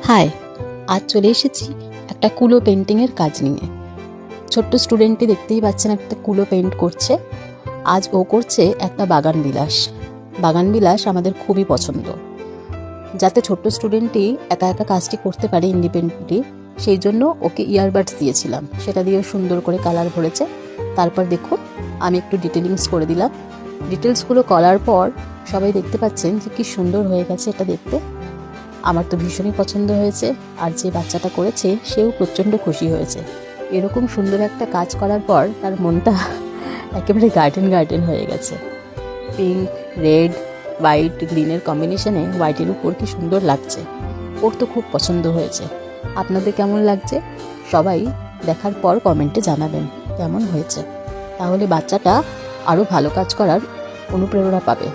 High, আজ চলে এসেছি একটা কুলো পেন্টিংয়ের কাজ নিয়ে। ছোট্ট স্টুডেন্টটি দেখতেই পাচ্ছেন একটা কুলো পেন্ট করছে। আজ ও করছে একটা বাগান বিলাস। বাগান বিলাস আমাদের খুবই পছন্দ। যাতে ছোট্ট স্টুডেন্টটি একা একা কাজটি করতে পারে ইন্ডিপেন্ডেন্টলি, সেই জন্য ওকে ইয়ারবাডস দিয়েছিলাম। সেটা দিয়ে সুন্দর করে কালার ভরেছে। তারপর দেখুন, আমি একটু ডিটেলিংস করে দিলাম। ডিটেলসগুলো করার পর সবাই দেখতে পাচ্ছেন যে কি সুন্দর হয়ে গেছে এটা দেখতে। আমার তো ভীষণই পছন্দ হয়েছে, আর যে বাচ্চাটা করেছে সেও প্রচণ্ড খুশি হয়েছে। এরকম সুন্দর একটা কাজ করার পর তার মনটা একেবারে গার্ডেন হয়ে গেছে। পিঙ্ক, রেড, হোয়াইট, গ্রিনের কম্বিনেশনে হোয়াইটের উপর কি সুন্দর লাগছে। ওর তো খুব পছন্দ হয়েছে। আপনাদের কেমন লাগছে সবাই দেখার পর কমেন্টে জানাবেন কেমন হয়েছে। তাহলে বাচ্চাটা আরও ভালো কাজ করার অনুপ্রেরণা পাবে।